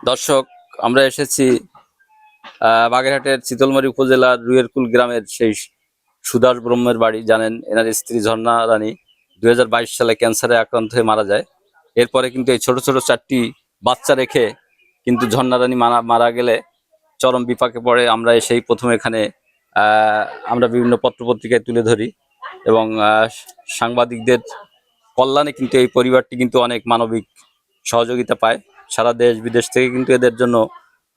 দর্শক, আমরা এসেছি বাগেরহাটের চিতলমারী উপজেলার রুয়েরকুল গ্রামের সেই সুদাস ব্রহ্মের বাড়ি। জানেন, এনার স্ত্রী ঝর্ণা রানী 2022 সালে ক্যান্সারে আক্রান্ত হয়ে মারা যায়। এরপরে কিন্তু এই ছোট ছোট 4টি বাচ্চা রেখে কিন্তু ঝর্ণা রানী মারা গেলে চরম বিপাকে পড়ে। আমরা সেই প্রথম এখানে আমরা বিভিন্ন পত্রপত্রিকায় তুলে ধরি এবং সাংবাদিকদের কল্যাণে কিন্তু এই পরিবারটি কিন্তু অনেক মানবিক সহযোগিতা পায়। সারা দেশ বিদেশ থেকে কিন্তু এদের জন্য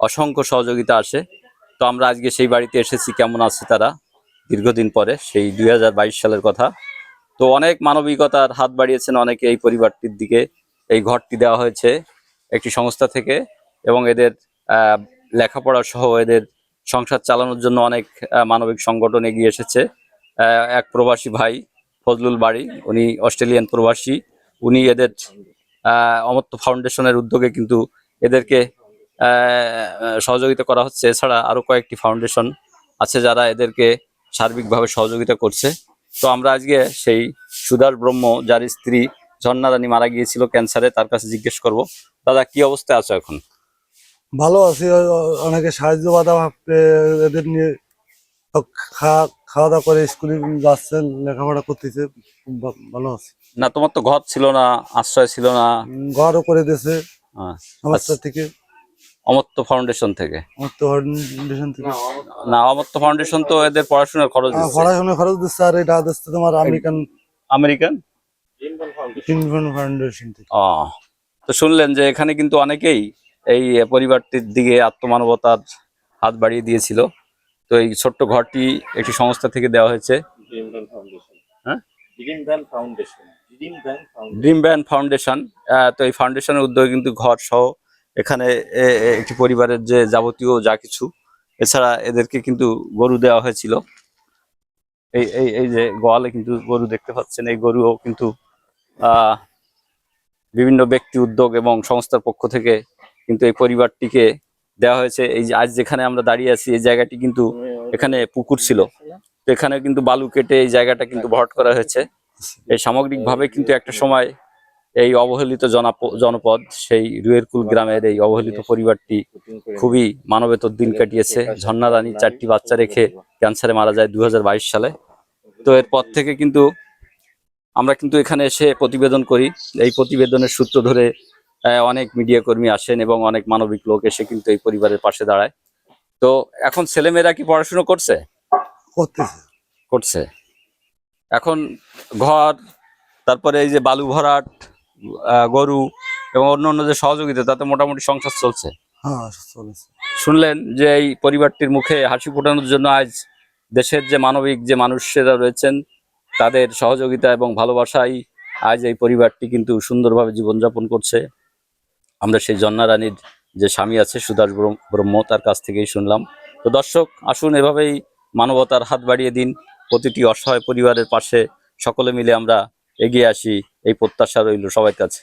অসংখ্য সহযোগিতা আসে। তো আমরা আজকে সেই বাড়িতে এসেছি, কেমন আছে তারা দীর্ঘদিন পরে, সেই 2022 সালের কথা। তো অনেক মানবিকতার হাত বাড়িয়েছেন অনেকে এই পরিবারটির দিকে। এই ঘরটি দেওয়া হয়েছে একটি সংস্থা থেকে এবং এদের লেখাপড়া সহ এদের সংসার চালানোর জন্য অনেক মানবিক সংগঠন এগিয়ে এসেছে। এক প্রবাসী ভাই ফজলুল বাড়ি, উনি অস্ট্রেলিয়ান প্রবাসী, উনি এদের অমর্ত্য ফাউন্ডেশনের উদ্যোগে কিন্তু এদেরকে সহযোগিতা করা হচ্ছে। এছাড়া আরো কয়েকটি ফাউন্ডেশন আছে যারা এদেরকে সার্বিকভাবে সহযোগিতা করছে। তো আমরা আজকে সেই সুদাস ব্রহ্ম, যার স্ত্রী ঝর্ণা রানী মারা গিয়েছিল ক্যান্সারে, তার কাছে জিজ্ঞেস করব, দাদা কি অবস্থায় আছো এখন? ভালো আছি। অনেকে সাহায্য বাধা এদের নিয়ে খাওয়া দাওয়া করে স্কুলে যাচ্ছেন, লেখাপড়া করতেছে, খুব ভালো আছে। না, তোমার তো ঘর ছিল না, আশ্রয় ছিল না? ঘরও করে দিয়েছে সংস্থা থেকে, অমর্ত্য ফাউন্ডেশন থেকে। না, অমর্ত্য ফাউন্ডেশন তো এদের পড়াশোনার খরচ দিচ্ছে, আর এটা দিচ্ছে তোমার আমেরিকান ফাউন্ডেশন থেকে। তো শুনলেন যে এখানে কিন্তু অনেকেই এই পরিবারটির দিকে আত্মমানবতার হাত বাড়িয়ে দিয়েছিল। তো এই ছোট্ট ঘরটি একটি সংস্থা থেকে দেওয়া হয়েছে, ড্রিম ব্যান্ড ফাউন্ডেশন। তো এই ফাউন্ডেশনের উদ্যোগে কিন্তু ঘর সহ এখানে একটি পরিবারের যে যাবতীয় যা কিছু, এছাড়া এদেরকে কিন্তু গরু দেওয়া হয়েছিল। এই এই এই যে গোয়ালে কিন্তু গরু দেখতে পাচ্ছেন, এই গরুও কিন্তু বিভিন্ন ব্যক্তি উদ্যোগ এবং সংস্থার পক্ষ থেকে কিন্তু এই পরিবারটিকে দেওয়া হয়েছে। এই যে আজ যেখানে আমরা দাঁড়িয়ে আছি, এই জায়গাটি কিন্তু এখানে পুকুর ছিল, তো এখানে কিন্তু বালু কেটে এই জায়গাটা কিন্তু ভরাট করা হয়েছে। এই সামগ্রিকভাবে কিন্তু একটা সময় এই অবহেলিত জনপদ সেই রুয়েরকুল গ্রামের এই অবহেলিত পরিবারটি খুবই মানবেতর দিন কাটিয়েছে। ঝর্ণা রানী 4টি বাচ্চা রেখে ক্যান্সারে মারা যায় 2022 সালে। তো এরপর থেকে কিন্তু আমরা কিন্তু এখানে এসে প্রতিবেদন করি। এই প্রতিবেদনের সূত্র ধরে অনেক মিডিয়া কর্মী আসেন এবং অনেক মানবিক লোক এসে কিন্তু এই পরিবারের পাশে দাঁড়ায়। তো এখন ছেলেমেয়েরা কি পড়াশুনো করছে? করছে। এখন ঘর, তারপরে এই যে বালু ভরাট, গরু এবং অন্যান্য যে সহযোগিতা, তাতে মোটামুটি সংসার চলছে। শুনলেন যে এই পরিবারটির মুখে হাসি ফোটানোর জন্য আজ দেশের যে মানবিক যে মানুষেরা রয়েছেন, তাদের সহযোগিতা এবং ভালোবাসায় আজ এই পরিবারটি কিন্তু সুন্দরভাবে জীবনযাপন করছে। আমরা সেই ঝর্ণা রানীর যে স্বামী আছে সুদাস ব্রহ্ম, তার কাছ থেকেই শুনলাম। তো দর্শক, আসুন এভাবেই মানবতার হাত বাড়িয়ে দিন। প্রতিটি অসহায় পরিবারের পাশে সকলে মিলে আমরা এগিয়ে আসি, এই প্রত্যাশা রইল সবার কাছে।